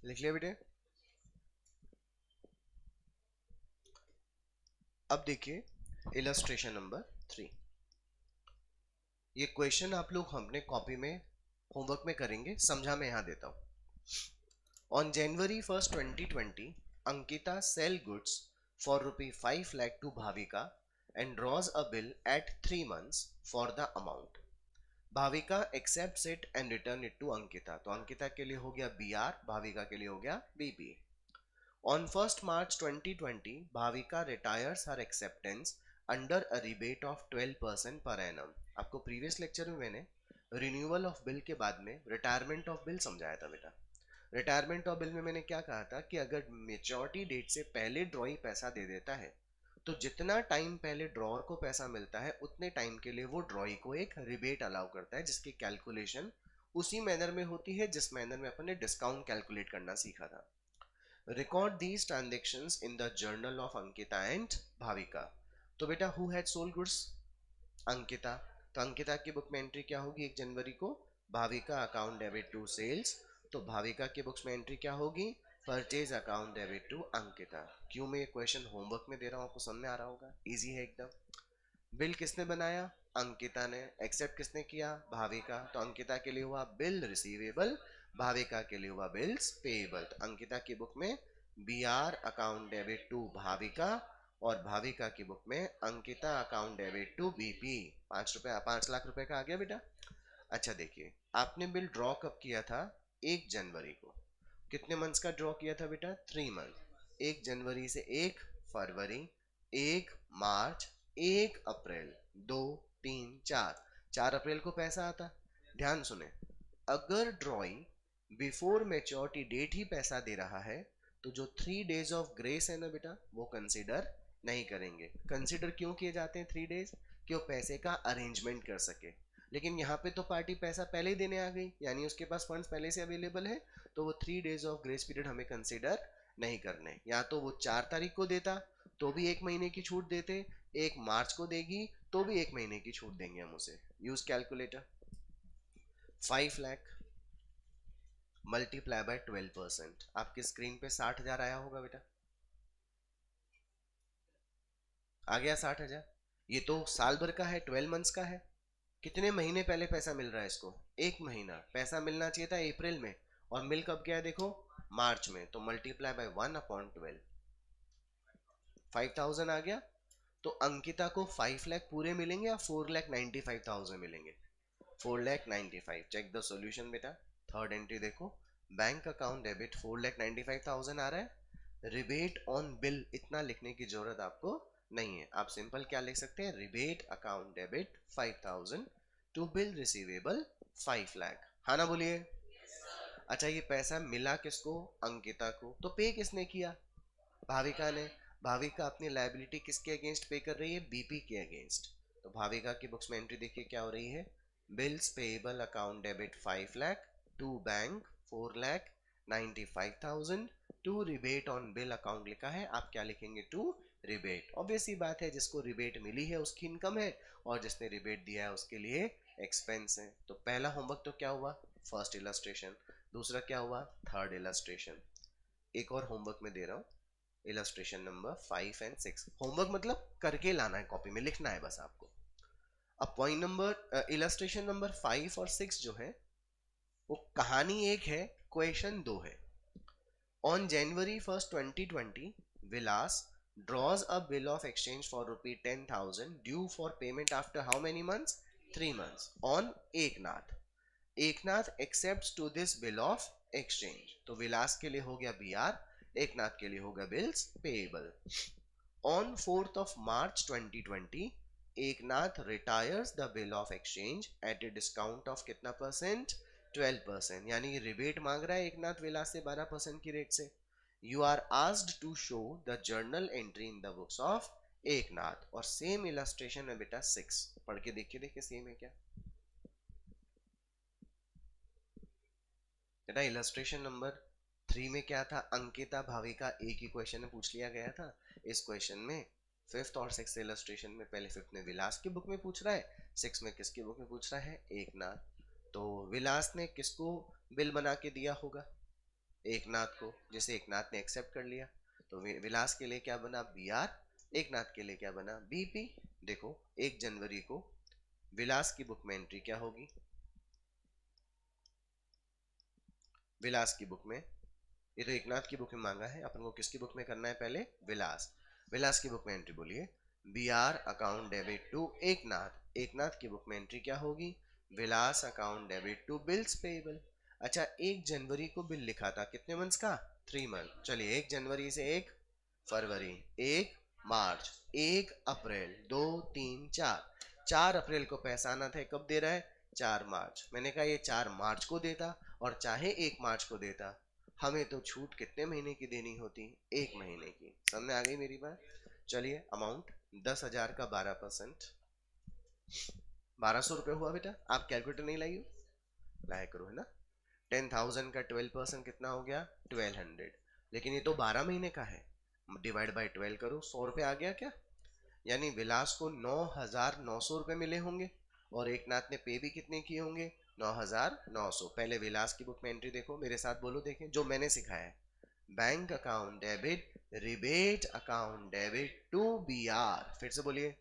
लिख लिया बेटे। अब देखिए इलस्ट्रेशन नंबर 3। ये क्वेश्चन आप लोग अपने कॉपी में होमवर्क में करेंगे, समझा मैं यहां देता हूं। On January 1st, 2020, Ankita sell goods for rupee 5 lakh to Bhavika and draws a bill at 3 months for the amount. Bhavika accepts it and return it to Ankita. तो अंकिता के लिए हो गया BR, भाविका के लिए हो गया BP। On 1st March 2020, Bhavika retires her acceptance under a rebate of 12% per annum। आपको प्रीवियस लेक्चर में मैंने रिन्यूअल ऑफ बिल के बाद में रिटायरमेंट ऑफ बिल समझाया था बेटा। रिटायरमेंट ऑफ बिल में मैंने क्या कहा था कि अगर मेच्योरिटी डेट से पहले ड्रॉई पैसा दे देता है तो जितना टाइम पहले ड्रॉअर को पैसा मिलता है उतने टाइम के लिए वो ड्रॉई को एक रिबेट अलाउ करता है, जिसकी कैलकुलेशन उसी मैनर में होती है जिस मैनर में अपन ने डिस्काउंट कैलकुलेट करना सीखा था। Record these transactions in the journal of Ankita and Bhavika. तो बेटा who had sold goods? Ankita. तो अंकिता की बुक में एंट्री क्या होगी 1 जनवरी को? Bhavika account debit to sales. तो भाविका की बुक्स में एंट्री क्या होगी? Purchase account debit to Ankita. क्यों मैं ये क्वेश्चन होमवर्क में दे रहा हूँ, आपको समझ में आ रहा होगा, इजी है एकदम। बिल किसने बनाया? अंकिता ने। एक्सेप्ट किसने किया? भाविका। तो अंकिता के लिए हुआ बिल रिसीवेबल, भाविका के लिए हुआ बिल्स पेएबल। तो अंकिता की बुक में B R account debit to Bhavika और भाविका की बुक में Ankita account debit to BP. 5 रुपए, 5 लाख रुपए का आ गया बेटा। अच्छा देखिए, आपने बिल ड्रॉ कब किया था? 1 जनवरी को। कितने मंथ्स का ड्रॉ किया था बेटा? 3 मंथ। 1 जनवरी से 1 फरवरी, 1 मार्च, 1 अप्रैल, 2, 3, 4। 4 अप्रैल को पैसा आता। ध्यान सुने, अगर ड्रॉइंग बिफोर मेच्योरिटी डेट ही पैसा दे रहा है तो जो 3 डेज ऑफ ग्रेस है ना बेटा वो कंसिडर नहीं करेंगे। कंसिडर क्यों किए जाते हैं 3 डेज? कि वो पैसे का अरेंजमेंट कर सके। लेकिन यहाँ पे तो पार्टी पैसा पहले ही देने आ गई, यानी उसके पास फंड्स पहले से अवेलेबल है, तो वो 3 डेज ऑफ ग्रेस पीरियड हमें कंसिडर नहीं करने। या तो वो 4 तारीख को देता तो भी 1 महीने की छूट देते, 1 मार्च को देगी तो भी 1 महीने की छूट देंगे हम उसे। Use calculator. 5 lakh multiply by 12%। आपकी स्क्रीन पे 60,000 आया होगा बेटा। आ गया 60,000। ये तो साल भर का है, 12 मंथ्स का है। कितने महीने पहले पैसा मिल रहा है इसको? 1 महीना। पैसा मिलना चाहिए था अप्रैल में और मिल कब गया है देखो? मार्च में। तो मल्टीप्लाई बाय 1/12, 5,000 आ गया। तो अंकिता को 5 लाख पूरे मिलेंगे या 4,95,000 मिलेंगे? 4,95,000। चेक द सॉल्यूशन बेटा। थर्ड एंट्री देखो, बैंक अकाउंट डेबिट 4,95,000 आ रहा है। रिबेट ऑन बिल इतना लिखने की जरूरत आपको नहीं है। आप सिंपल क्या लिख सकते हैं? Rebate account debit 5,000 to bill receivable 5 lakh. हाँ ना बोलिए। अच्छा ये पैसा मिला किसको? अंकिता को। तो पे किसने किया? भाविका ने। भाविका अपनी लायबिलिटी किसके अगेंस्ट पे कर रही है? बीपी के अगेंस्ट। तो भाविका की बुक्स में एंट्री देखिए क्या हो रही है? Bills payable account debit 5 lakh to bank 4,95,000 to rebate on bill account लिखा है, आप क्या लिखेंगे? To rebate. ऑब्वियस ही बात है, जिसको रिबेट मिली है उसकी इनकम है और जिसने रिबेट दिया है उसके लिए एक्सपेंस है। तो पहला होमवर्क तो क्या हुआ? First illustration. दूसरा क्या हुआ? Third illustration. एक और होमवर्क में दे रहा हूं, इलस्ट्रेशन नंबर 5 एंड 6। होमवर्क मतलब करके लाना है, कॉपी में लिखना है बस आपको। अब पॉइंट नंबर इलस्ट्रेशन नंबर 5 और 6 जो है वो कहानी एक है, क्वेश्चन दो है। On January 1st 2020, Vilas draws a bill of exchange for rupee 10,000 due for payment after how many months? 3 months on Eknath. Eknath accepts to this bill of exchange। तो विलास के लिए हो गया बी आर, एकनाथ के लिए होगा bills payable. On 4th of March 2020, Eknath retires the bill of exchange at a discount of कितना percent? 12%। यानी रिबेट मांग रहा है एकनाथ विलास से 12% की रेट से। You are asked to show the journal entry in the books of Eknath. और सेम इलस्ट्रेशन है बेटा 6, पढ़ के देखिए देखिए सेम है क्या बेटा। इलस्ट्रेशन नंबर 3 में क्या था? अंकिता भाविका एक ही क्वेश्चन में पूछ लिया गया था। इस क्वेश्चन में फिफ्थ और सिक्स इलस्ट्रेशन में पहले फिफ्थ में विलास की बुक में पूछ रहा है, सिक्स में किसकी बुक में पूछ रहा है? एकनाथ। तो विलास ने किसको बिल बना के दिया होगा? एकनाथ को, जैसे एकनाथ ने एक्सेप्ट कर लिया तो विलास के लिए क्या बना बी आर, एकनाथ के लिए क्या बना बीपी। देखो 1 जनवरी को विलास की बुक में एंट्री क्या होगी, विलास की बुक में, ये तो एकनाथ की बुक में मांगा है, अपन को किसकी बुक में करना है पहले, विलास। विलास की बुक में एंट्री बोलिए B R account debit to Eknath, Eknath की बुक में एंट्री क्या होगी, Vilas account debit to bills payable. अच्छा 1 जनवरी को बिल लिखा था कितने मंथ्स का, 3 मंथ, चलिए 1 जनवरी से 1 फरवरी, 1 मार्च, 1 अप्रैल, 2, 3, 4, 4 अप्रैल को पैसा आना था, कब दे रहा है 4 मार्च। मैंने कहा ये 4 मार्च को देता और चाहे 1 मार्च को देता, हमें तो छूट कितने महीने की देनी होती, 1 महीने की। समझ आ गई मेरी बात। चलिए अमाउंट 10,000 का 12%, 1200 रुपये हुआ बेटा, आप कैलकुलेटर नहीं लाई हो, लाया करो है ना। 10,000 का 12% कितना हो गया 1200, लेकिन ये तो 12 महीने का है, डिवाइड बाई 12 करो, 100 रुपये आ गया क्या, यानी विलास को 9,900 रुपये मिले होंगे और एकनाथ ने पे भी कितने किए होंगे 9,900। पहले विलास की बुक में एंट्री देखो, मेरे साथ बोलो, देखें जो मैंने सिखाया है, bank account debit rebate account debit to B R, फिर से बोलिए,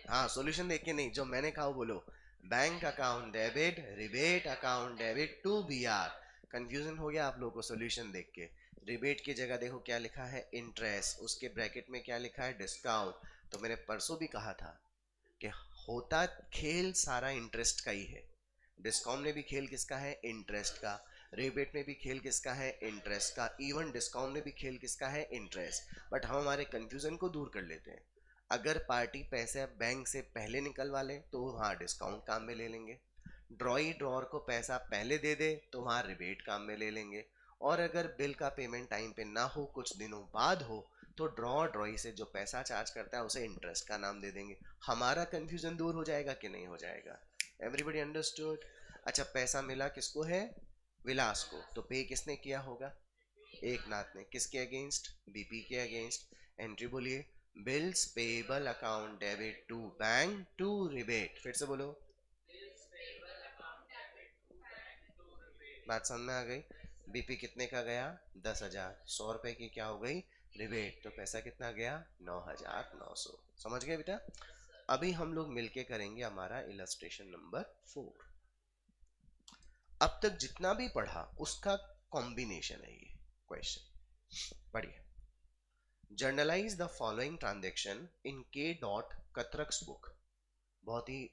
हाँ सॉल्यूशन देख के नहीं, जो मैंने कहा वो बोलो, bank account debit rebate account debit to B R. Confusion हो गया आप लोगों को सॉल्यूशन देख के, रिबेट की जगह देखो क्या लिखा है इंटरेस्ट, उसके ब्रैकेट में क्या लिखा है डिस्काउंट। तो मैंने परसों भी कहा था कि होता खेल सारा इंटरेस्ट का ही है, डिस्काउंट में भी खेल किसका है इंटरेस्ट का, रिबेट में भी खेल किसका है इंटरेस्ट का, इवन डिस्काउंट में भी खेल किसका है इंटरेस्ट। बट हम हमारे कंफ्यूजन को दूर कर लेते हैं, अगर पार्टी पैसे बैंक से पहले निकलवा ले तो वहाँ डिस्काउंट काम में ले लेंगे, ड्रॉई ड्रॉर को पैसा पहले दे दे तो वहाँ रिबेट काम में ले लेंगे, और अगर बिल का पेमेंट टाइम पे ना हो कुछ दिनों बाद हो तो ड्रॉ ड्रॉई से जो पैसा चार्ज करता है उसे इंटरेस्ट का नाम दे देंगे। हमारा कंफ्यूजन दूर हो जाएगा कि नहीं हो जाएगा, एवरीबडी अंडरस्टूड। अच्छा पैसा मिला किसको है, विलास को, तो पे किसने किया होगा, एकनाथ ने, किसके अगेंस्ट, बीपी के अगेंस्ट। एंट्री बोलिए bills payable account debit to bank to rebate, फिर से बोलो, बात समझ में आ गई। बीपी कितने का गया 10,000, 100 रुपए की क्या हो गई रिबेट, तो पैसा कितना गया 9,900। समझ गए बेटा। अभी हम लोग मिलके करेंगे हमारा इलस्ट्रेशन नंबर 4। अब तक जितना भी पढ़ा उसका कॉम्बिनेशन है ये क्वेश्चन, पढ़िए। Generalized the following transaction in के डॉट कतरक्स बुक, बहुत ही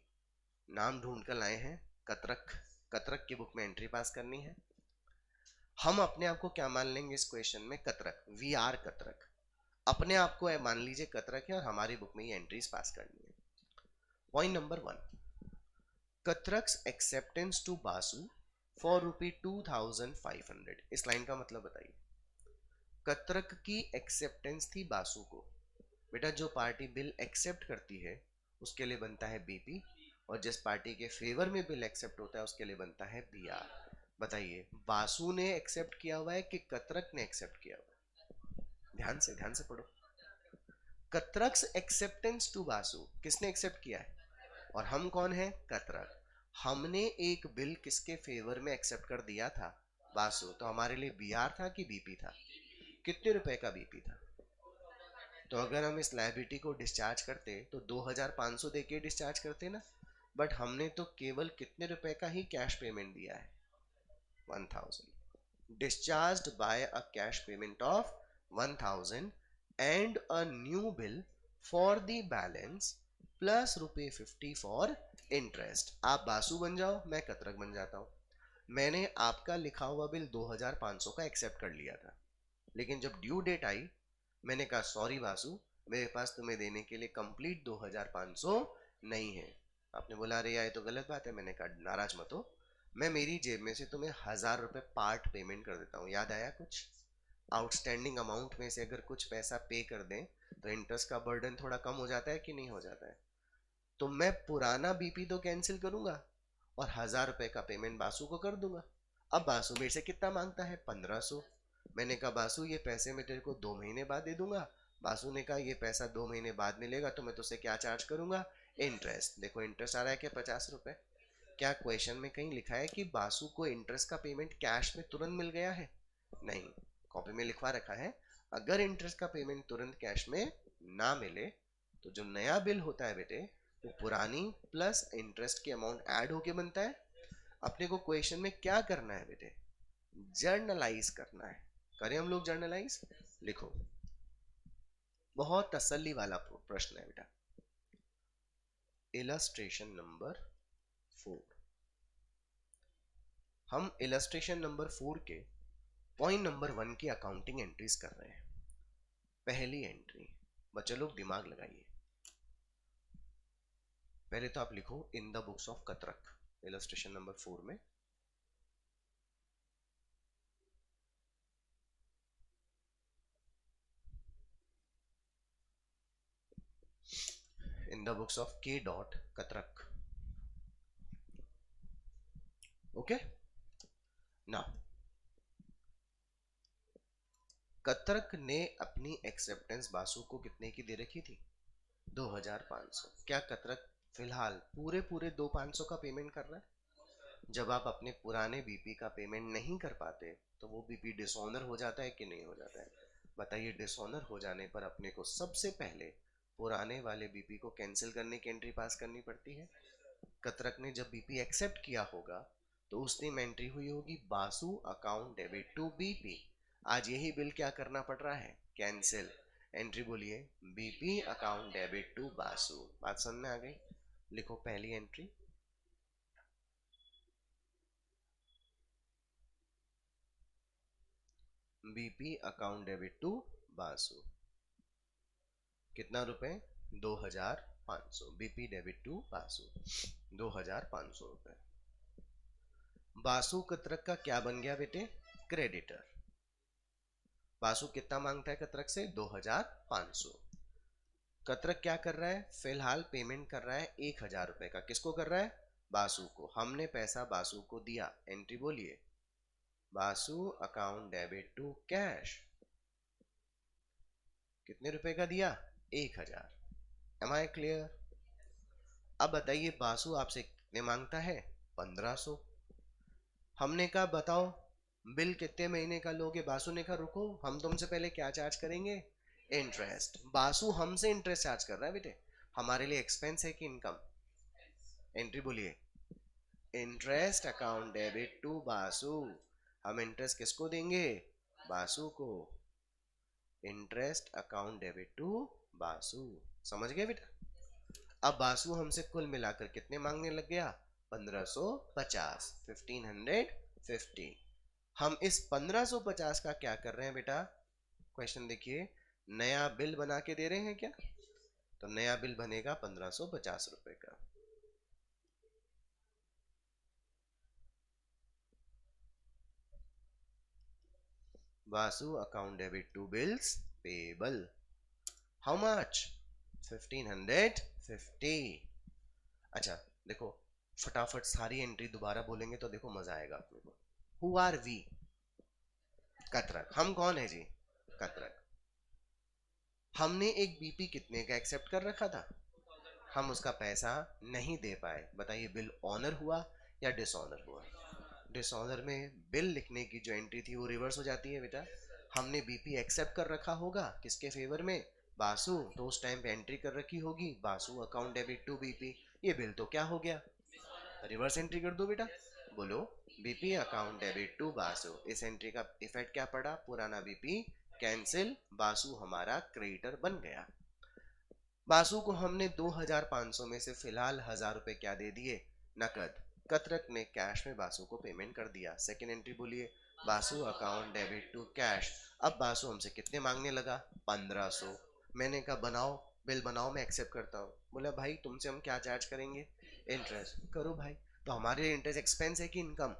नाम ढूंढ कर लाए हैं, कतरक, कतरक की बुक में एंट्री पास करनी है। हम अपने आप को क्या मान लेंगे इस क्वेश्चन में, कतरक, वी आर कतरक, अपने आप को मान लीजिए कतरक है और हमारी बुक में ये एंट्रीज पास करनी है। Point number 1, Katrak's acceptance to Basu for ₹2,500, इस लाइन का मतलब बताइए। कतरक की एक्सेप्टेंस थी बासु को, बेटा जो पार्टी बिल एक्सेप्ट करती है उसके लिए बनता है बीपी, और जिस पार्टी के फेवर में बिल एक्सेप्ट होता है उसके लिए बनता है बीआर। बताइए बासु ने एक्सेप्ट किया हुआ है कि कतरक ने एक्सेप्ट किया हुआ है, ध्यान से पढ़ो। कतरक्स एक्सेप्टेंस टू बासु, किसने एक्सेप्ट किया है, और हम कौन है कतरक, हमने एक बिल किसके फेवर में एक्सेप्ट कर दिया था, बासु, तो हमारे लिए बीआर था कि बीपी था, कितने रुपए का बीपी था। तो अगर हम इस लायबिलिटी को डिस्चार्ज करते तो 2,500 दे के डिस्चार्ज करते ना, बट हमने तो केवल कितने रुपए का ही कैश पेमेंट दिया है 1,000, discharged by a cash payment of 1,000 and a new bill for the balance plus ₹50 for interest। आप बासु बन जाओ मैं कतरक बन जाता हूं। मैंने आपका लिखा हुआ बिल 2,500 का एक्सेप्ट कर लिया था, लेकिन जब ड्यू डेट आई मैंने कहा सॉरी बासु, मेरे पास तुम्हें देने के लिए कंप्लीट 2,500 नहीं है। आपने बोला अरे यार ये तो गलत बात है, मैंने कहा नाराज मत हो, मैं मेरी जेब में से तुम्हें 1,000 रुपये पार्ट पेमेंट कर देता हूँ। याद आया कुछ, आउटस्टैंडिंग अमाउंट में से अगर कुछ पैसा पे कर दें तो इंटरेस्ट का बर्डन थोड़ा कम हो जाता है कि नहीं हो जाता है। तो मैं पुराना बीपी तो कैंसिल करूंगा और 1,000 रुपये का पेमेंट बासु को कर दूंगा। अब बासु मेरे से कितना मांगता है 1,500, मैंने कहा बासु ये पैसे मैं तेरे को 2 महीने बाद दे दूंगा। बासु ने कहा ये पैसा 2 महीने बाद मिलेगा तो मैं तुझसे क्या चार्ज करूंगा, इंटरेस्ट। देखो इंटरेस्ट आ रहा है क्या 50 रुपए, क्या क्वेश्चन में कहीं लिखा है कि बासु को इंटरेस्ट का पेमेंट कैश में तुरंत मिल गया है? नहीं, कॉपी में लिखवा रखा है अगर इंटरेस्ट का पेमेंट तुरंत कैश में ना मिले तो जो नया बिल होता है बेटे वो पुरानी प्लस इंटरेस्ट की अमाउंट ऐड होके बनता है। अपने को क्वेश्चन में क्या करना है बेटे? जर्नलाइज करना है। करें हम लोग जर्नलाइज? लिखो, बहुत तसल्ली वाला प्रश्न है बेटा। Illustration number 4। हम इलस्ट्रेशन नंबर 4 के पॉइंट नंबर 1 की अकाउंटिंग एंट्रीज कर रहे हैं। पहली एंट्री, बच्चे लोग दिमाग लगाइए। पहले तो आप लिखो in the books of Katrak, illustration number 4 में। In the books of K dot Katrak. Okay, ना कतरक ने अपनी एक्सेप्टेंस बासु को कितने की दे रखी थी? 2500। क्या कतरक फिलहाल पूरे पूरे 2500 का पेमेंट कर रहा है? जब आप अपने पुराने बीपी का पेमेंट नहीं कर पाते तो वो बीपी डिसऑनर हो जाता है कि नहीं हो जाता है? बताइए, डिसऑनर हो जाने पर अपने को सबसे पहले पुराने वाले बीपी को कैंसिल करने की एंट्री पास करनी पड़ती है। कतरक ने जब बीपी एक्सेप्ट किया होगा तो उस दिन एंट्री हुई होगी Basu account debit to BP. आज यही बिल क्या करना पड़ रहा है? कैंसिल। एंट्री बोलिए, BP account debit to Basu. बात समझ में आ गई? लिखो पहली entry, BP account debit to Basu. कितना रुपए? 2500। बीपी डेबिट टू बासु 2500 रुपए। बासु कतरक का क्या बन गया बेटे? क्रेडिटर। बासु कितना मांगता है कतरक से? 2500। कतरक क्या कर रहा है? फिलहाल पेमेंट कर रहा है 1000 रुपए का। किसको कर रहा है? बासु को। हमने पैसा बासु को दिया। एंट्री बोलिए, Basu account debit to cash. कितने रुपए का दिया? 1000। Am I clear? अब बताइए, बासु आपसे कितने मांगता है? 1500। हमने कहा बताओ बिल कितने महीने का लोगे? बासु ने कहा रुको, हम तुमसे पहले क्या चार्ज करेंगे? इंटरेस्ट। बासु हमसे इंटरेस्ट चार्ज कर रहा है बेटे। हमारे लिए एक्सपेंस है कि इनकम? एंट्री बोलिए, interest account debit to Basu. हम इंटरेस्ट किसको देंगे? बासु को। Interest account debit to Basu. समझ गए बेटा? अब बासु हमसे कुल मिलाकर कितने मांगने लग गया? 1550। 1550। हम इस 1550 का क्या कर रहे हैं बेटा? क्वेश्चन देखिए, नया बिल बना के दे रहे हैं क्या? तो नया बिल बनेगा 1550 रुपए का। Vasu account debit to bills payable. How much? 1550। अच्छा देखो, फटाफट सारी एंट्री दोबारा बोलेंगे तो देखो मजा आएगा अपने को। Who are we? कतरक। हम कौन है जी? कतरक। हमने एक बीपी कितने का एक्सेप्ट कर रखा था? हम उसका पैसा नहीं दे पाए। बताइए, बिल ऑनर हुआ या डिसऑनर हुआ? डिसऑनर में बिल लिखने की जो एंट्री थी वो रिवर्स हो जाती है बेटा। हमने बीपी एक्सेप्ट कर रखा होगा किसके फेवर में? बासु। तो उस टाइम पे एंट्री कर रखी होगी Basu account debit to BP. ये बिल तो क्या हो गया? रिवर्स एंट्री कर दो बेटा। बोलो, BP account debit to Basu. इस एंट्री का इफेक्ट क्या पड़ा? पुराना बीपी कैंसिल, बासु हमारा क्रेडिटर बन गया। बासु को हमने 2500 में से फिलहाल 1000 रुपए क्या दे दिए? नकद। कतरक ने कैश में बासु को पेमेंट कर दिया। सेकेंड एंट्री बोलिए, Basu account debit to cash. अब बासु हमसे कितने मांगने लगा? 1500। मैंने कहा बनाओ, बिल बनाओ, मैं एक्सेप्ट करता हूँ। बोला भाई तुमसे हम क्या चार्ज करेंगे? इंटरेस्ट। करो भाई। तो हमारे लिए इंटरेस्ट एक्सपेंस है कि इनकम?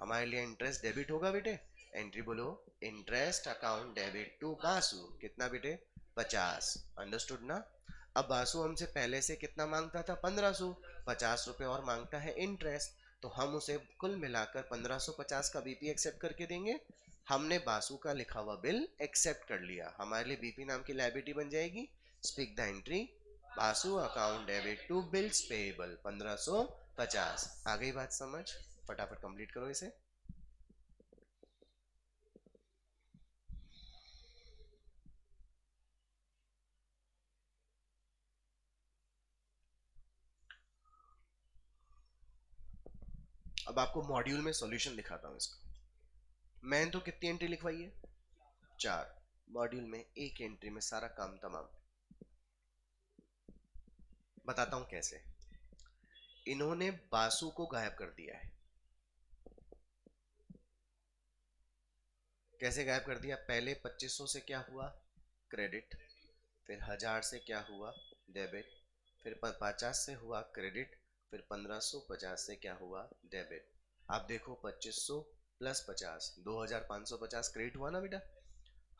हमारे लिए इंटरेस्ट डेबिट होगा बेटे। एंट्री बोलो, interest account debit to Basu. कितना बेटे? 50। अंडरस्टूड ना? अब बासु हमसे पहले से कितना मांगता था? 1500। 50 रुपए और मांगता है इंटरेस्ट। तो हम उसे कुल मिलाकर 1550 का बीपी एक्सेप्ट करके देंगे। हमने बासु का लिखा हुआ बिल एक्सेप्ट कर लिया। हमारे लिए बीपी नाम की लायबिलिटी बन जाएगी। Speak the entry, Basu account debit to bills payable 1500 50। आ गई बात समझ? फटाफट कंप्लीट करो इसे। अब आपको मॉड्यूल में सॉल्यूशन दिखाता हूं इसका। मैंने तो कितनी एंट्री लिखवाई है? 4। मॉड्यूल में एक एंट्री में सारा काम तमाम। बताता हूं कैसे। इन्होंने बासु को गायब कर दिया है। कैसे गायब कर दिया? पहले 2500 से क्या हुआ? क्रेडिट। फिर 1000 से क्या हुआ? डेबिट। फिर 50 से हुआ क्रेडिट। फिर 1550 से क्या हुआ? डेबिट। आप देखो 2500 प्लस 50 2550 क्रेडिट हुआ ना बेटा।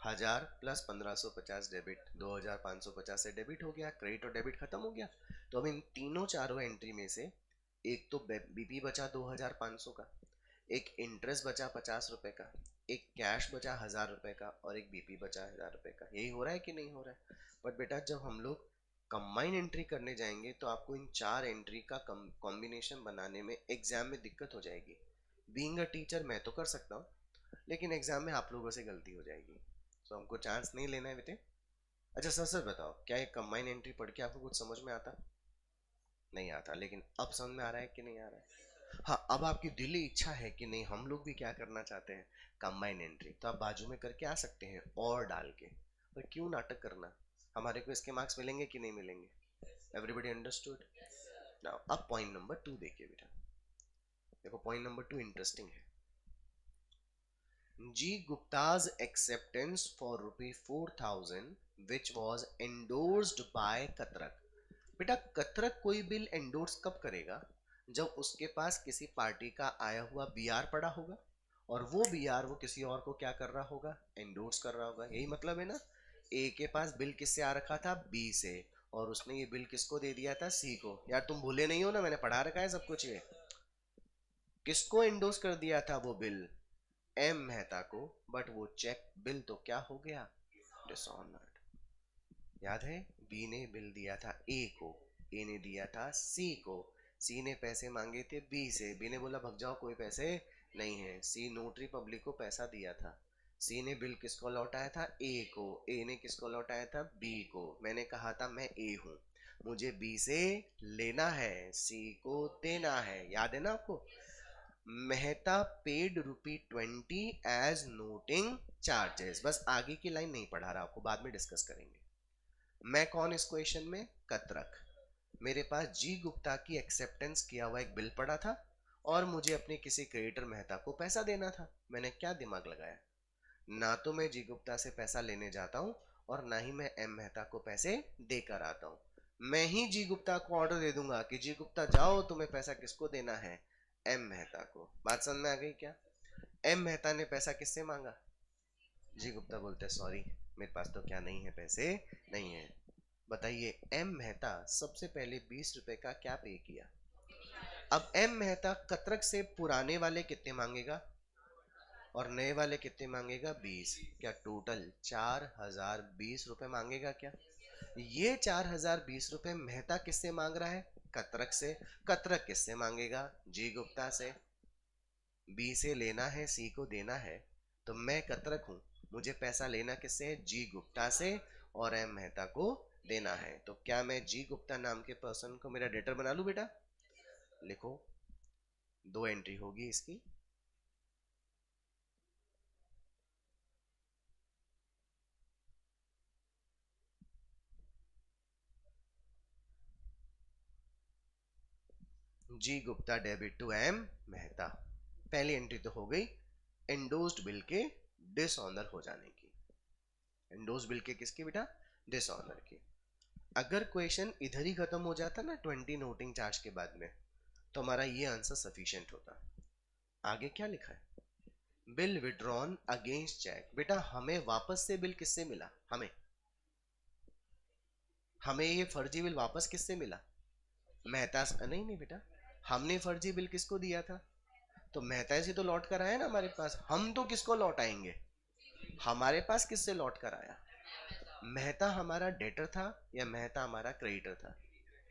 1000 प्लस 1550 डेबिट 2550 से डेबिट हो गया। क्रेडिट और डेबिट खत्म हो गया। तो अब इन तीनों चारों एंट्री में से एक तो बीपी बचा 2500 का, एक इंटरेस्ट बचा 50 रुपए का, एक कैश बचा 1000 रुपए का और एक बीपी बचा 1000 रुपए का। यही हो रहा है कि नहीं हो रहा है? बट बेटा जब हम लोग कंबाइन एंट्री करने जाएंगे तो आपको इन चार एंट्री का कॉम्बिनेशन बनाने में एग्जाम में दिक्कत हो जाएगी। बीइंग अ टीचर मैं तो कर सकता हूँ, लेकिन एग्जाम में आप लोगों से गलती हो जाएगी। तो हमको चांस नहीं लेना है बेटे। अच्छा सर सर बताओ, क्या ये कंबाइन एंट्री पढ़ के आपको कुछ समझ में आता? नहीं आता, लेकिन अब समझ में आ रहा है कि नहीं आ रहा है? हाँ, अब आपकी दिली इच्छा है कि नहीं हम लोग भी क्या करना चाहते हैं, कंबाइन एंट्री। तो आप बाजू में करके आ सकते हैं और डाल के। पर क्यों नाटक करना? हमारे को इसके मार्क्स मिलेंगे कि नहीं मिलेंगे? Everybody understood? नाउ अब पॉइंट नंबर 2 देखिए बेटा। देखो पॉइंट नंबर 2 इंटरेस्टिंग है। G Gupta's acceptance for ₹4000 which was endorsed by Katrak। बेटा कतरक कोई बिल एंडोर्स कब करेगा? जब उसके पास किसी पार्टी का आया हुआ बीआर पड़ा होगा, और वो बीआर वो किसी और को क्या कर रहा होगा? एंडोर्स कर रहा होगा। यही मतलब है ना। ए के पास बिल किससे आ रखा था? बी से, और उसने ये बिल किसको दे दिया था? सी को। यार तुम भूले नहीं हो ना, मैंने पढ़ा रखा है सब कुछ ये। किसको एंडोर्स कर दिया था वो बिल? एम मेहता को। बट वो चेक बिल तो क्या हो गया? डिसऑनर्ड। याद है? बी ने बिल दिया था ए को, ए ने दिया था सी को। सी ने पैसे मांगे थे बी से, बी ने बोला भग जाओ कोई पैसे नहीं है। सी नोटरी पब्लिक को पैसा दिया था। सी ने बिल किसको लौटाया था? ए को। ए ने किसको लौटाया था? बी को। मैंने कहा था मैं ए हूं, मुझे बी से लेना है, सी को देना है। याद है ना आपको? Mehta paid ₹20 as noting charges. बस आगे की लाइन नहीं पढ़ा रहा आपको, बाद में डिस्कस करेंगे। मैं कौन इस क्वेश्चन में? कतरक। मेरे पास जी गुप्ता की एक्सेप्टेंस किया हुआ एक बिल पड़ा था, और मुझे अपने किसी क्रेडिटर मेहता को पैसा देना था। मैंने क्या दिमाग लगाया? ना तो मैं जी गुप्ता से पैसा लेने जाता हूं, और ना ही मैं एम मेहता को पैसे देकर आता हूं। मैं ही जी गुप्ता को ऑर्डर दे दूंगा कि जी गुप्ता जाओ, तुम्हें पैसा किसको देना है? एम मेहता को। बात समझ में आ गई क्या? एम मेहता ने पैसा किससे मांगा? जी गुप्ता बोलते सॉरी मेरे पास तो क्या नहीं है, पैसे नहीं है। बताइए एम मेहता सबसे पहले 20 रुपए का क्या पे किया? अब एम मेहता कतरक से पुराने वाले कितने मांगेगा और नए वाले कितने मांगेगा? 20। क्या टोटल 4020 रुपए मांगेगा क्या? ये 4020 रुपए मेहता किससे मांग रहा है? कतरक से। कतरक किससे मांगेगा? जी गुप्ता से। बी से लेना है, सी को देना है। तो मैं कतरक हूं, मुझे पैसा लेना किससे है? जी गुप्ता से। और एम मेहता को देना है। तो क्या मैं जी गुप्ता नाम के पर्सन को मेरा डेटर बना लूं बेटा? लिखो, दो एंट्री होगी इसकी। G Gupta debit to M Mehta. पहली एंट्री तो हो गई एंडोस्ड बिल के डिसऑनर हो जाने की। एंडोस्ड बिल के किसकी बेटा? डिसऑनर की। अगर क्वेश्चन इधर ही खत्म हो जाता ना 20 नोटिंग चार्ज के बाद में, तो हमारा ये आंसर सफिशिएंट होता। आगे क्या लिखा है? Bill withdrawn against cheque. बेटा हमें वापस से बिल किससे मिला? हमें हमें ये फर्जी बिल वापस किससे मिला? मेहता से। नहीं नहीं बेटा, हमने फर्जी बिल किसको दिया था? तो मेहता से तो लौट कर आया ना हमारे पास। हम तो किसको लौट आएंगे? हमारे पास किससे लौट कर आया? मेहता हमारा डेटर था या मेहता हमारा क्रेडिटर था?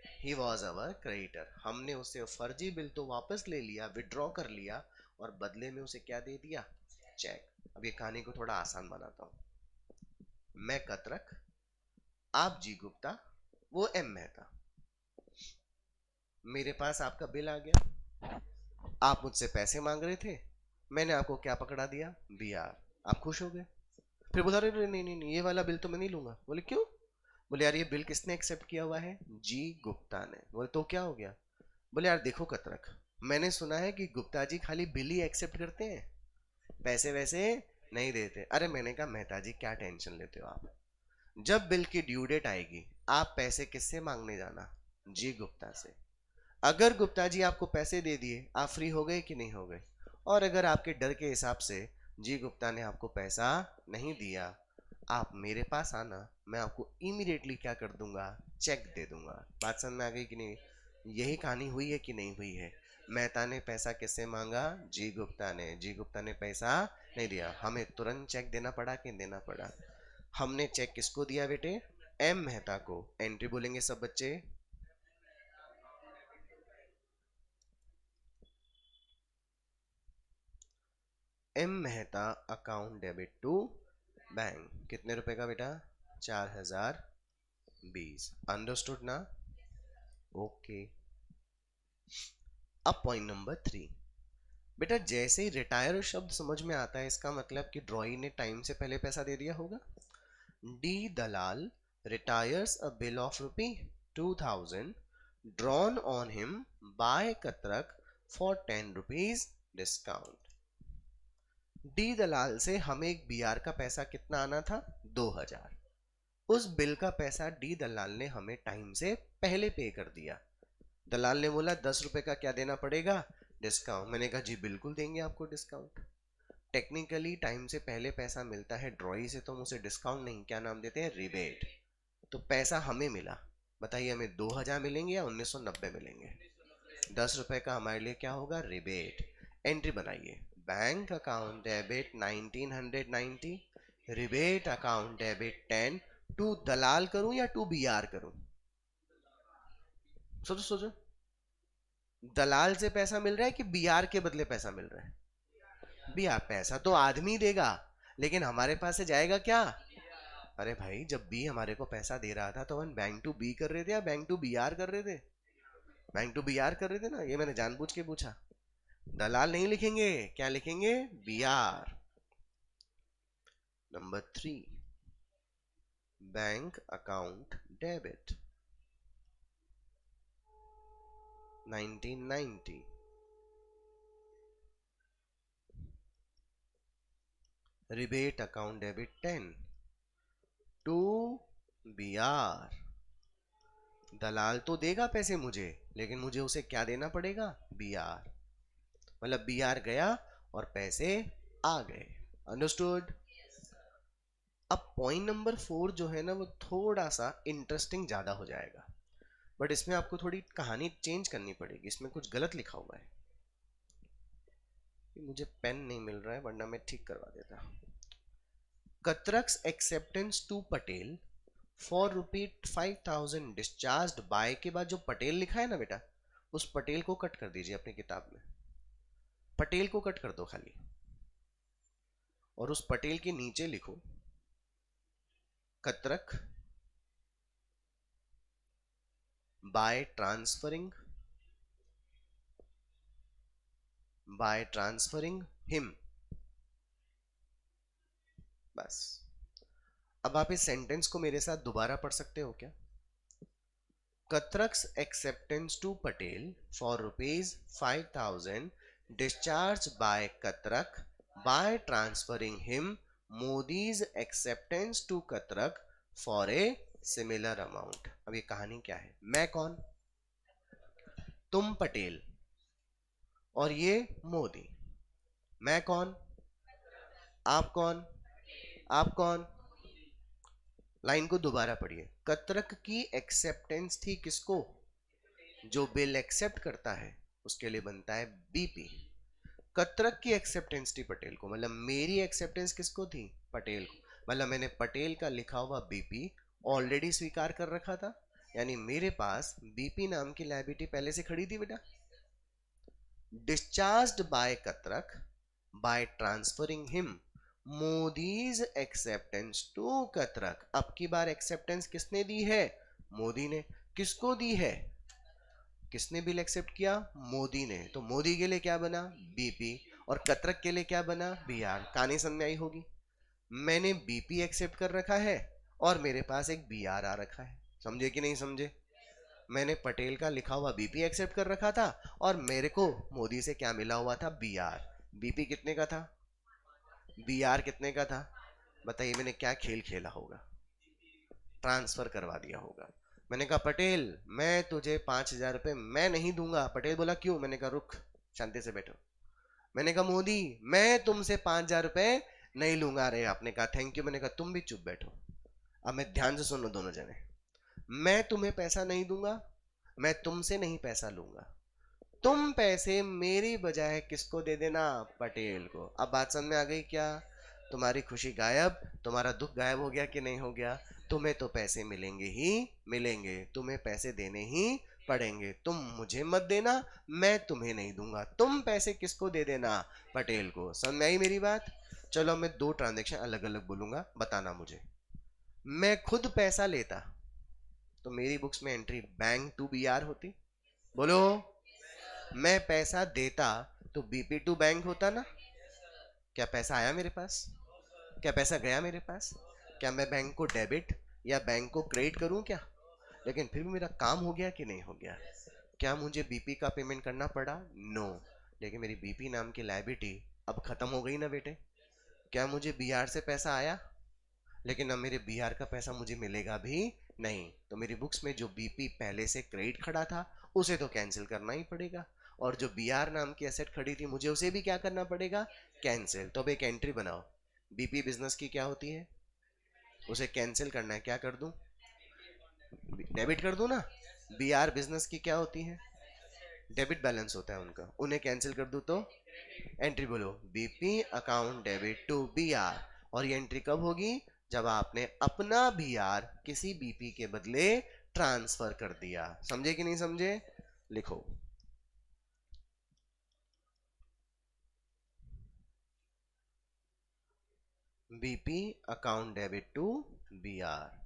ही वॉज अवर क्रेडिटर, हमने उससे फर्जी बिल तो वापस ले लिया, विड्रॉ कर लिया, और बदले में उसे क्या दे दिया, चेक। अब ये कहानी को थोड़ा आसान बनाता हूं। मैं कतरक, आप जी गुप्ता, वो एम मेहता। मेरे पास आपका बिल आ गया, आप मुझसे पैसे मांग रहे थे, मैंने आपको क्या पकड़ा दिया, बी आर। आप खुश हो गए। फिर बोला, अरे नहीं नहीं नहीं, ये वाला बिल तो मैं नहीं लूंगा। बोले क्यों? बोले यार ये बिल किसने एक्सेप्ट किया हुआ है, जी गुप्ता ने। बोले तो क्या हो गया? बोले यार देखो कतरक, मैंने सुना है कि गुप्ता जी खाली बिल ही एक्सेप्ट करते हैं, पैसे वैसे नहीं देते। अरे मैंने कहा मेहता जी क्या टेंशन लेते हो आप, जब बिल की ड्यू डेट आएगी आप पैसे किससे मांगने जाना, जी गुप्ता से। अगर गुप्ता जी आपको पैसे दे दिए, आप फ्री हो गए कि नहीं हो गए? और अगर आपके डर के हिसाब से जी गुप्ता ने आपको पैसा नहीं दिया, आप मेरे पास आना, मैं आपको इमीडिएटली क्या कर दूंगा, चेक दे दूंगा। बात समझ में आ गई कि नहीं? यही कहानी हुई है कि नहीं हुई है? मेहता ने पैसा किससे मांगा, जी गुप्ता ने। जी गुप्ता ने पैसा नहीं दिया, हमें तुरंत चेक देना पड़ा कि देना पड़ा? हमने चेक किसको दिया बेटे, एम मेहता को। एंट्री बोलेंगे सब बच्चे। M Mehta account debit to bank. कितने रुपए का बेटा, 4020। अंडरस्टूड ना? ओके। अब पॉइंट नंबर 3। बेटा जैसे ही रिटायर शब्द समझ में आता है, इसका मतलब कि ड्रॉई ने टाइम से पहले पैसा दे दिया होगा। D Dalal retires a bill of rupee 2000 drawn on him by Katrak for 10 rupees discount। D दलाल से हमें एक बीआर का पैसा कितना आना था, 2000। उस बिल का पैसा डी दलाल ने हमें टाइम से पहले पे कर दिया। दलाल ने बोला 10 रुपए का क्या देना पड़ेगा, डिस्काउंट। मैंने कहा जी बिल्कुल देंगे आपको डिस्काउंट। टेक्निकली टाइम से पहले पैसा मिलता है ड्रॉई से, तो हम उसे डिस्काउंट नहीं, क्या नाम देते हैं, रिबेट। तो पैसा हमें मिला, बताइए हमें 2000 मिलेंगे या 1990 मिलेंगे? 10 रुपए का हमारे लिए क्या होगा, रिबेट। एंट्री बनाइए, bank account debit 1990, rebate account debit 10। To दलाल करूं या टू बीआर करूं? सोचो सोचो, दलाल से पैसा मिल रहा है कि बीआर के बदले पैसा मिल रहा है? बीआर। पैसा तो आदमी देगा, लेकिन हमारे पास से जाएगा क्या? अरे भाई जब बी हमारे को पैसा दे रहा था तो हम बैंक टू बी कर रहे थे या बैंक टू बी आर कर रहे थे? बैंक टू बी आर कर रहे थे ना, ये मैंने जानबूझ के पूछा। दलाल नहीं लिखेंगे, क्या लिखेंगे, B R. Number 3, bank account debit 1990, rebate account debit 10 to B R. दलाल तो देगा पैसे मुझे, लेकिन मुझे उसे क्या देना पड़ेगा, बी आर। मतलब बी आर गया और पैसे आ गए। अंडरस्टूड? अब पॉइंट नंबर 4 जो है ना, वो थोड़ा सा इंटरेस्टिंग ज्यादा हो जाएगा, बट इसमें आपको थोड़ी कहानी चेंज करनी पड़ेगी। इसमें कुछ गलत लिखा हुआ है, मुझे पेन नहीं मिल रहा है वरना मैं ठीक करवा देता। Katrak's acceptance to Patel for ₹5000 discharge by के बाद जो पटेल लिखा है ना बेटा, उस पटेल को कट कर दीजिए अपनी किताब में। पटेल को कट कर दो खाली, और उस पटेल के नीचे लिखो कतरक बाय ट्रांसफरिंग हिम। बस। अब आप इस सेंटेंस को मेरे साथ दोबारा पढ़ सकते हो क्या? Katrak's acceptance to Patel for ₹5000 discharged by Katrak by transferring him Modi's acceptance to Katrak for a similar amount। अब ये कहानी क्या है, मैं कौन, तुम पटेल, और ये मोदी। मैं कौन, आप कौन, आप कौन। लाइन को दोबारा पढ़िए। कतरक की एक्सेप्टेंस थी किसको, जो बिल एक्सेप्ट करता है उसके लिए बनता है बीपी। कतरक की एक्सेप्टेंस थी पटेल को, मतलब मेरी एक्सेप्टेंस किसको थी, पटेल को। मतलब मैंने पटेल का लिखा हुआ बीपी ऑलरेडी स्वीकार कर रखा था, यानी मेरे पास बीपी नाम की लायबिलिटी पहले से खड़ी थी बेटा। Discharged by Katrak by transferring him Modi's acceptance to Katrak. अब की बार एक्सेप्टेंस किसने दी है? मोदी ने। किसको दी है? किसने बिल एक्सेप्ट किया? मोदी ने। तो मोदी के लिए क्या बना? बीपी। और कतरक के लिए क्या बना? बीआर। कहानी समझ में आई होगी। मैंने बीपी एक्सेप्ट कर रखा है और मेरे पास एक बीआर आ रखा है। समझे कि नहीं समझे? मैंने पटेल का लिखा हुआ बीपी एक्सेप्ट कर रखा था और मेरे को मोदी से क्या मिला हुआ था? बीआर। बीपी कितने का था? बीआर कितने का था? बताइए मैंने क्या खेल खेला होगा? ट्रांसफर करवा दिया होगा। मैंने कहा पटेल मैं तुझे 5,000 रुपए मैं नहीं दूंगा। पटेल बोला क्यों? मैंने कहा रुक शांति से बैठो। मैंने कहा मोदी मैं तुमसे 5,000 रुपए नहीं लूंगा। अरे आपने कहा थैंक यू। मैंने कहा तुम भी चुप बैठो। अब मैं ध्यान से सुनो दोनों जने। मैं तुम्हें पैसा नहीं दूंगा, मैं तुमसे नहीं पैसा लूंगा। तुम पैसे मेरी बजाय किसको दे देना? पटेल को। अब बात समझ में आ गई क्या? तुम्हारी खुशी गायब, तुम्हारा दुख गायब हो गया कि नहीं हो गया? तुम्हें तो पैसे मिलेंगे ही मिलेंगे, तुम्हें पैसे देने ही पड़ेंगे। तुम मुझे मत देना, मैं तुम्हें नहीं दूंगा। तुम पैसे किसको दे देना? पटेल को। समझ में आई मेरी बात? चलो मैं दो ट्रांजेक्शन अलग अलग बोलूंगा, बताना मुझे। मैं खुद पैसा लेता तो मेरी बुक्स में एंट्री बैंक टू बीआर होती। बोलो। मैं पैसा देता तो बीपी टू बैंक होता ना? क्या पैसा आया मेरे पास? क्या पैसा गया मेरे पास? क्या मैं बैंक को डेबिट या बैंक को क्रेडिट करूं क्या? लेकिन फिर भी मेरा काम हो गया कि नहीं हो गया? क्या मुझे बीपी का पेमेंट करना पड़ा? नो। लेकिन मेरी बीपी नाम की लायबिलिटी अब खत्म हो गई ना बेटे। क्या मुझे बीआर से पैसा आया? लेकिन अब मेरे बीआर का पैसा मुझे मिलेगा भी नहीं। तो मेरी बुक्स में जो बीपी पहले से क्रेडिट खड़ा था उसे तो कैंसिल करना ही पड़ेगा, और जो बीआर नाम की एसेट खड़ी थी मुझे उसे भी क्या करना पड़ेगा? कैंसिल। तो अब एक एंट्री बनाओ। बीपी बिजनेस की क्या होती है? उसे कैंसिल करना है। क्या कर दूं? डेबिट कर दूं ना? बीआर बिजनेस की क्या होती है? डेबिट बैलेंस होता है उनका, उन्हें कैंसिल कर दूं तो? एंट्री बोलो। BP account debit to BR. और ये एंट्री कब होगी? जब आपने अपना बीआर किसी बीपी के बदले ट्रांसफर कर दिया। समझे कि नहीं समझे? लिखो। BP account debit to BR.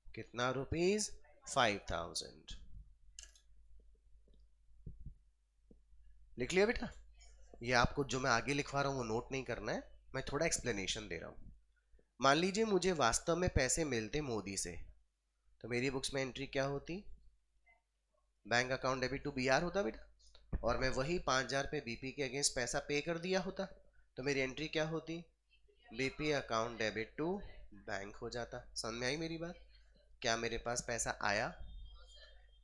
कितना रुपीज? 5,000। लिख लिया बेटा? ये आपको जो मैं आगे लिखवा रहा हूं वो नोट नहीं करना है, मैं थोड़ा एक्सप्लेनेशन दे रहा हूं। मान लीजिए मुझे वास्तव में पैसे मिलते मोदी से, तो मेरी बुक्स में एंट्री क्या होती? Bank account debit to BR होता बेटा। और मैं वही 5,000 पे बीपी के अगेंस्ट पैसा पे कर दिया होता, तो मेरी एंट्री क्या होती? BP account debit to bank हो जाता। समझ में आई मेरी बात? क्या मेरे पास पैसा आया?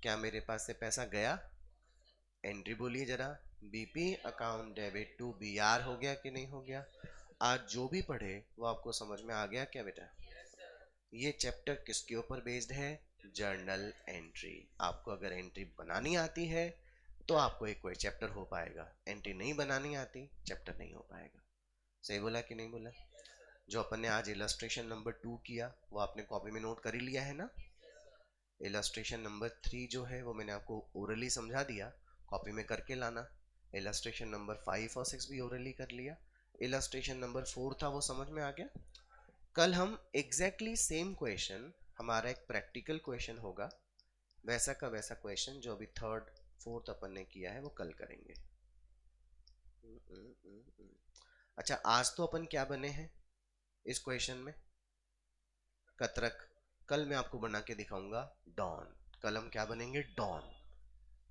क्या मेरे पास से पैसा गया? एंट्री बोलिए जरा। BP account debit to BR हो गया कि नहीं हो गया? आज जो भी पढ़े वो आपको समझ में आ गया क्या बेटा? ये चैप्टर किसके ऊपर बेस्ड है? Journal entry. आपको अगर एंट्री बनानी आती है तो आपको एक कोई चैप्टर हो पाएगा, एंट्री नहीं बनानी आती चैप्टर नहीं हो पाएगा। सही बोला कि नहीं बोला? जो अपन ने आज इलस्ट्रेशन नंबर 2 किया वो आपने कॉपी में नोट कर ही लिया है ना? इलस्ट्रेशन नंबर 3 जो है वो मैंने आपको ओरली समझा दिया, कॉपी में करके लाना। इलस्ट्रेशन नंबर 5 और 6 भी ओरली कर लिया। इलस्ट्रेशन नंबर 4 था वो समझ में आ गया। कल हम एग्जैक्टली सेम क्वेश्चन, हमारा एक प्रैक्टिकल क्वेश्चन होगा, वैसा का वैसा क्वेश्चन जो अभी थर्ड फोर्थ अपन ने किया है वो कल करेंगे। अच्छा आज तो अपन क्या बने हैं इस क्वेश्चन में? कतरक। कल मैं आपको बना के दिखाऊंगा डॉन। कल हम क्या बनेंगे? डॉन।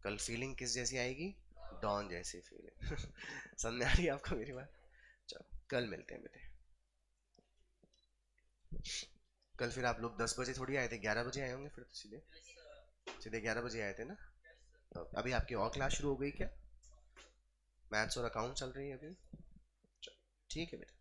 कल फीलिंग किस जैसी आएगी? डॉन जैसी फीलिंग। समझ आ रही है आपको मेरी बात? चलो कल मिलते हैं बेटे। कल फिर आप लोग 10 बजे थोड़ी आए थे, 11 बजे आए होंगे फिर तो सीधे सीधे 11 बजे आए थे ना? तो अभी आपकी और क्लास शुरू हो गई क्या? मैथ्स और अकाउंट चल रही है अभी? ठीक है बेटा।